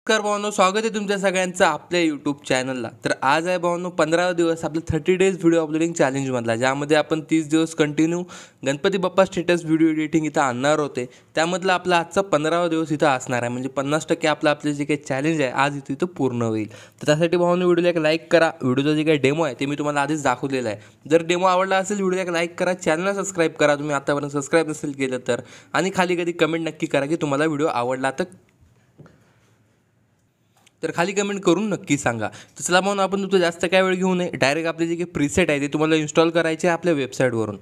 नमस्कार भावांनो, स्वागत आहे तुमच्या सगळ्यांचं आपल्या यूट्यूब चॅनलला. तर आज आहे भावांनो 15 दिवस आपलं 30 डेज व्हिडिओ अपलोडिंग चॅलेंजमधला, ज्यामध्ये आपण 30 दिवस continue Ganpati Bappa status video editing इथं आणणार होते. त्यामधला आपला आजचा 15वा दिवस इथं असणार आहे. म्हणजे 50% आपलं जे काही चॅलेंज आहे आज इथं पूर्ण होईल. तर त्यासाठी भावांनो व्हिडिओला एक लाईक करा. व्हिडिओचा जे काही डेमो आहे ते मी तुम्हाला आधीच दाखवलेला आहे. जर डेमो आवडला असेल व्हिडिओला एक लाईक करा, चॅनलला सबस्क्राईब करा तुम्ही आतापर्यंत सबस्क्राईब नसेल केलं तर, आणि खाली कधी कमेंट नक्की करा की तुम्हाला व्हिडिओ आवडला तर खाली कमेंट करून नक्की सांगा. तर चला म्हणून आपण तुमचं जास्त काय वेळ घेऊ नये, डायरेक्ट आपले जे काही प्रीसेट आहे ते तुम्हाला इन्स्टॉल करायचे आहे आपल्या वेबसाईटवरून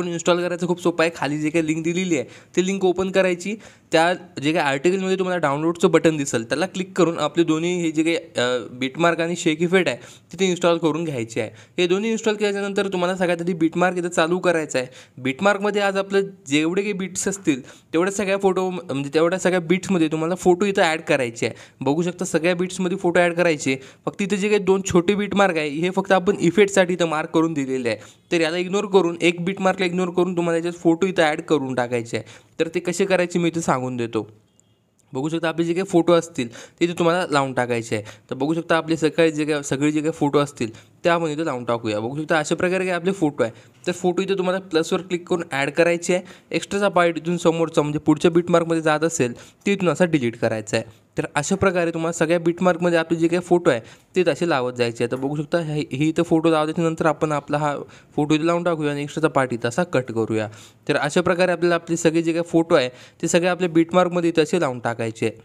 इन्स्टॉल करायचं खूप सोपं आहे. खाली जे काही लिंक दिलेली आहे ती लिंक ओपन करायची. त्या जे काही आर्टिकलमध्ये तुम्हाला डाउनलोडचं बटन दिसेल त्याला क्लिक करून आपले दोन्ही हे जे काही बीटमार्क आणि शेक इफेक्ट आहे तिथे इन्स्टॉल करून घ्यायचे आहे. हे दोन्ही इन्स्टॉल केल्याच्यानंतर तुम्हाला सगळ्यात आधी बीटमार्क इथं चालू करायचं आहे. बीटमार्कमध्ये आज आपलं जेवढे काही बीट्स असतील तेवढ्या सगळ्या फोटो म्हणजे तेवढ्या सगळ्या बीट्समध्ये तुम्हाला फोटो इथं ॲड करायचे आहे. बघू शकता सगळ्या बीट्समध्ये फोटो ॲड करायचे. फक्त इथे जे काही दोन छोटे बीटमार्क आहे हे फक्त आपण इफेक्टसाठी इथं मार्क करून दिलेले आहे. तर याला इग्नोर करून एक बीटमार्कला इग्नोर करून तुम्हाला याच्यात फोटो इथं ॲड करून टाकायचे आहे. तर ते कसे करायचे मी इथं सांगून देतो. बघू शकता आपले जे काही फोटो असतील ते इथे तुम्हाला लावून टाकायचे आहे. तर बघू शकता आपले सगळे जे काही फोटो असतील त्या आपण इथं लावून टाकूया. बघू शकता अशा प्रकारे काही आपले फोटो आहे. तर फोटो इथे तुम्हाला प्लसवर क्लिक करून ॲड करायचे आहे. एक्स्ट्राचा पार्ट इथून समोरचा म्हणजे पुढच्या बीटमार्कमध्ये जात असेल ते इथून असा डिलीट करायचा आहे. तर अशा प्रकारे तुम्हाला सगळ्या बीटमार्कमध्ये आपले जे काही फोटो आहे ते तसे लावत जायचे आहे. तर बघू शकता ही इथं फोटो लावल्याच्यानंतर आपण आपला हा फोटो इथे लावून टाकूया आणि एक्स्ट्राचा पार्ट इथं असा कट करूया. तर अशा प्रकारे आपल्याला आपले सगळे जे काही फोटो आहे ते सगळे आपल्या बीटमार्कमध्ये तसे लावून टाकायचे.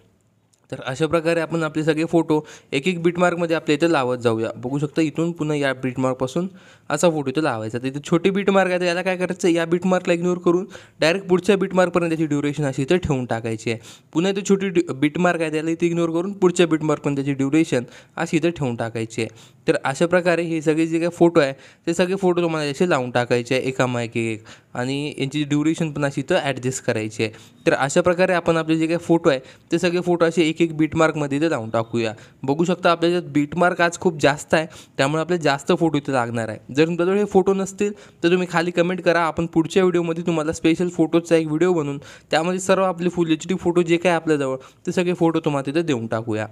तर अशा प्रकारे आपण आपले सगळे फोटो एक एक बीटमार्कमध्ये आपल्या इथे लावत जाऊया. बघू शकता इथून पुन्हा या बीटमार्कपासून असा फोटो इथे लावायचा. तर इथे छोटी बीटमार्क आहे तर याला काय करायचं, या बीटमार्कला इग्नोर करून डायरेक्ट पुढच्या बीटमार्कपर्यंत त्याची ड्युरेशन अशी इथे ठेवून टाकायची आहे. पुन्हा इथे छोटी बीटमार्क आहे त्याला इथे इग्नोर करून पुढच्या बीटमार्कपर्यंत त्याची ड्युरेशन अशी इथे ठेवून टाकायची आहे. तर अशा प्रकारे हे सगळे जे काही फोटो आहे ते सगळे फोटो तुम्हाला असे लावून टाकायचे आहे एकामागे एक, आणि यांची ड्युरेशन पण अशी इथं ॲडजस्ट करायची आहे. तर अशा प्रकारे आपण आपले जे काही फोटो आहे ते सगळे फोटो असे एक एक बीटमार्कमध्ये इथे लावून टाकूया. बघू शकता आपल्या ज्यात बीटमार्क आज खूप जास्त आहे त्यामुळे आपल्याला जास्त फोटो इथे लागणार आहे. जर तुमच्याजवळ हे फोटो नसतील तर तुम्ही खाली कमेंट करा. आपण पुढच्या व्हिडिओमध्ये तुम्हाला स्पेशल फोटोचा एक व्हिडिओ बनवून त्यामध्ये सर्व आपले फुल HD फोटो जे काय आपल्याजवळ ते सगळे फोटो तुम्हाला तिथे देऊन टाकूया.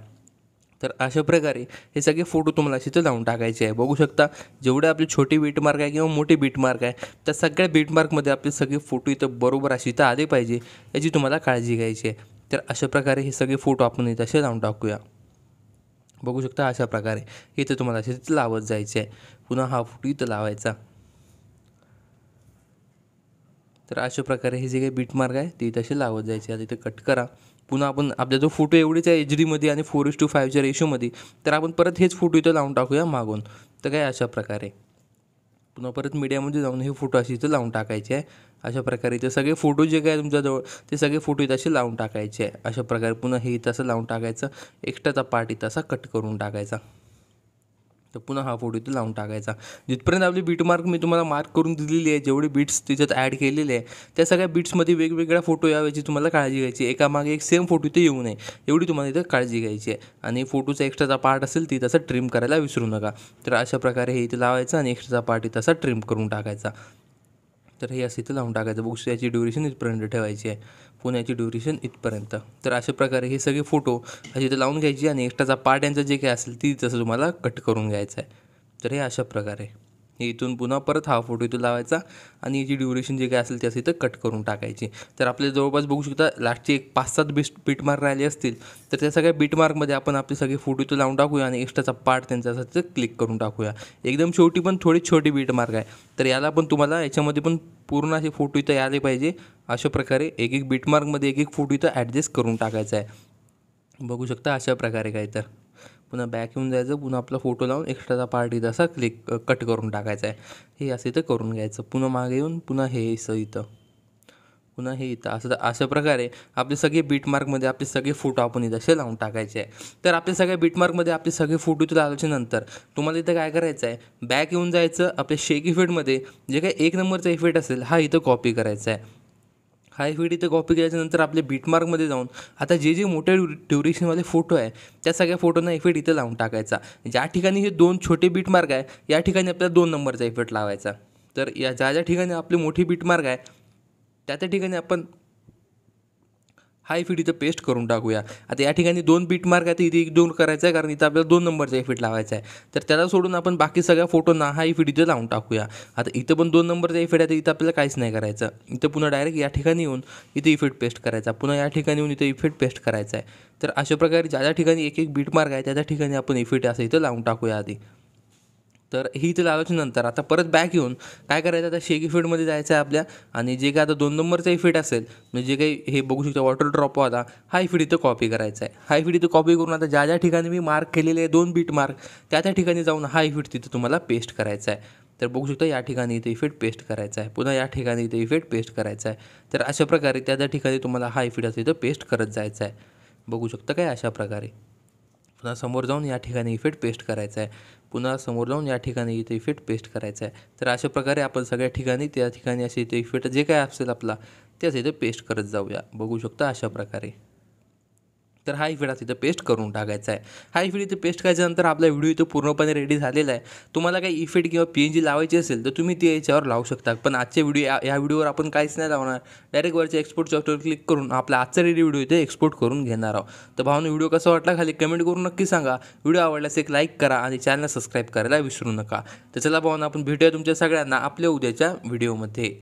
तर अशा प्रकारे हे सगळे फोटो तुम्हाला तिथं लावून टाकायचे आहे. बघू शकता जेवढे आपले छोटे बीटमार्क आहे किंवा मोठे बीटमार्क आहे त्या सगळ्या बीटमार्कमध्ये आपले सगळे फोटो इथं बरोबर अशी इथं आले पाहिजे याची तुम्हाला काळजी घ्यायची आहे. तर अशा प्रकारे हे सगळे फोटो आपण इथं असे लावून टाकूया. बघू शकता अशा प्रकारे इथं तुम्हाला असे तिथं लावत जायचे आहे. पुन्हा हा फोटो इथं लावायचा. तर अशा प्रकारे हे जे काही बीटमार्क आहे ते तसे लावत जायचे. आता इथे कट करा. पुन्हा आपण आपला जो फोटो एवढेच आहे HD आणि 4:5च्या रेशोमध्ये, तर आपण परत हेच फोटो इथं लावून टाकूया मागून. तर काय अशा प्रकारे पुन्हा परत मीडियामध्ये जाऊन हे फोटो असे इथं लावून टाकायचे आहे. अशा प्रकारे इथं सगळे फोटो जे काय तुमच्याजवळ ते सगळे फोटो इथं असे लावून टाकायचे आहे. अशा प्रकारे पुन्हा हे इथं असं लावून टाकायचं. एक्स्ट्राचा पार्ट इथं असा कट करून टाकायचा. तर पुन्हा हा फोटो इथे लावून टाकायचा. जिथपर्यंत आपली बीटमार्क मी तुम्हाला मार्क करून दिलेली आहे, जेवढे बीट्स त्याच्यात ॲड केलेले आहे त्या सगळ्या बीट्समध्ये वेगवेगळ्या फोटो याची तुम्हाला काळजी घ्यायची. एकामागे एक सेम फोटो इथे येऊ नये एवढी तुम्हाला इथं काळजी घ्यायची आहे. आणि फोटोचा एक्स्ट्राचा पार्ट असेल ती तसं ट्रिम करायला विसरू नका. तर अशा प्रकारे हे इथे लावायचं आणि एक्स्ट्राचा पार्ट इथं असा ट्रिम करून टाकायचा. तर हे असं इथं लावून टाकायचं. बुक्स याची ड्युरेशन इथपर्यंत ठेवायची आहे. पुन्हा याची ड्युरेशन इथपर्यंत. तर अशा प्रकारे हे सगळे फोटो असे इथं लावून घ्यायची आणि एक्स्ट्राचा पार्ट यांचं जे काही असेल ती तसं तुम्हाला कट करून घ्यायचं आहे. तर हे अशा प्रकारे हे इथून पुन्हा परत हा फोटो इथं लावायचा आणि याची ड्युरेशन जे काही असेल ते असं इथं कट करून टाकायची. तर आपल्या जवळपास बघू शकता लास्टचे एक 5-7 बीटमार्क राहिले असतील तर त्या सगळ्या बीटमार्कमध्ये आपण आपले सगळे फोटो इथं लावून टाकूया आणि एक्स्ट्राचा पार्ट त्यांचा असं तिथं क्लिक करून टाकूया. एकदम शेवटी पण थोडी छोटी बीटमार्क आहे तर याला पण तुम्हाला याच्यामध्ये पण पूर्ण असे फोटो इथं आले पाहिजे. अशा प्रकारे एक एक बीटमार्कमध्ये एक एक फोटो इथं ॲडजस्ट करून टाकायचा आहे. बघू शकता अशा प्रकारे काय. तर पुन्हा बॅक येऊन जायचं. पुन्हा आपला फोटो लावून एक्स्ट्राचा पार्ट इथं असा कट करून टाकायचा आहे. हे असं इथं करून घ्यायचं. पुन्हा मागे येऊन पुन्हा हे असं इथं, पुन्हा हे इथं असं. अशा प्रकारे आपले सगळे बीटमार्कमध्ये आपले सगळे फोटो आपण इथं असे लावून टाकायचे आहे. तर आपल्या सगळ्या बीटमार्कमध्ये आपले सगळे फोटो इथं लावल्याच्यानंतर तुम्हाला इथं काय करायचं आहे, बॅक येऊन जायचं. आपल्या शेक इफेक्टमध्ये जे काही 1 नंबरचा इफेक्ट असेल हा इथं कॉपी करायचा आहे. हा इफेक्ट इथं कॉपी केल्याच्यानंतर आपल्या बीटमार्कमध्ये जाऊन आता जे जे मोठ्या ड्युरेशनवाले फोटो आहे त्या सगळ्या फोटोंना इफेक्ट इथं लावून टाकायचा. ज्या ठिकाणी हे 2 छोटे बीटमार्क आहे या ठिकाणी आपल्याला 2 नंबरचा इफेक्ट लावायचा. तर या ज्या ज्या ठिकाणी आपली मोठी बीटमार्क आहे त्या ठिकाणी आपण हा इफेक्ट इथं पेस्ट करून टाकूया. आता या ठिकाणी 2 बीट मार्क आहे, तर इथे इग्नोर करायचा आहे, कारण इथं आपल्याला 2 नंबरचा इफेक्ट लावायचा आहे. तर त्याला सोडून आपण बाकी सगळ्या फोटोंना हा इफेक्ट इथे लावून टाकूया. आता इथं पण 2 नंबरचा इफेक्ट आहे, तर इथं आपल्याला काहीच नाही करायचं. इथं पुन्हा डायरेक्ट या ठिकाणी येऊन इथे इफेक्ट पेस्ट करायचा, पुन्हा या ठिकाणी येऊन इथे इफेक्ट पेस्ट करायचा आहे. तर अशा प्रकारे ज्या ठिकाणी एक एक बीट मार्क आहे त्या ठिकाणी आपण इफेक्ट असं इथं लावून टाकूया आधी. तर ही इथे लावायच्या नंतर आता परत बॅक येऊन काय करायचं, आता शेक इफेक्टमध्ये जायचं आहे आपल्या, आणि जे काय आता 2 नंबरचा इफेक्ट असेल, म्हणजे जे काही हे बघू शकता वॉटर ड्रॉप होता, हा इफेक्ट इथं कॉपी करायचा आहे. हा इफेक्ट इथं कॉपी करून आता ज्या ठिकाणी मी मार्क केलेले आहे 2 बीट मार्क, त्या ठिकाणी जाऊन हा इफेक्ट तिथं तुम्हाला पेस्ट करायचा आहे. तर बघू शकता या ठिकाणी इथे इफेक्ट पेस्ट करायचा आहे, पुन्हा या ठिकाणी इथे इफेक्ट पेस्ट करायचा आहे. तर अशा प्रकारे त्या ठिकाणी तुम्हाला हा इफेक्ट असं इथं पेस्ट करत जायचा आहे. बघू शकता काय अशा प्रकारे. पुन्हा समोर जाऊन या ठिकाणी इफेक्ट पेस्ट करायचा आहे, पुन्हा समोर जाऊन या ठिकाणी इथे इफेक्ट पेस्ट करायचा आहे. तर अशा प्रकारे आपण सगळ्या ठिकाणी त्या ठिकाणी असे इथे इफेक्ट जे काय असेल आपला त्याच इथे पेस्ट करत जाऊया. बघू शकता अशा प्रकारे. तर हा इफेक्ट इथं पेस्ट करून टाकायचा आहे. हा इफेक्ट इथे पेस्ट करायच्यानंतर आपला व्हिडिओ इथं पूर्णपणे रेडी झालेला आहे. तुम्हाला काही इफेक्ट किंवा PNG लावायची असेल तर तुम्ही ते याच्यावर लावू शकता. पण आजच्या या व्हिडिओवर आपण काहीच नाही लावणार. डायरेक्ट वरच्या एक्सपोर्टच्या ऑप्शनवर क्लिक करून आपला आजचा रेडी व्हिडिओ इथे एक्सपोर्ट करून घेणार आहोत. तर भावांनो, व्हिडिओ कसा वाटला खाली कमेंट करून नक्की सांगा. व्हिडिओ आवडल्यास एक लाईक करा आणि चॅनल सबस्क्राईब करायला विसरू नका. तर चला भावांनो, आपण भेटूया तुमच्या सगळ्यांना आपल्या उद्याच्या व्हिडिओमध्ये.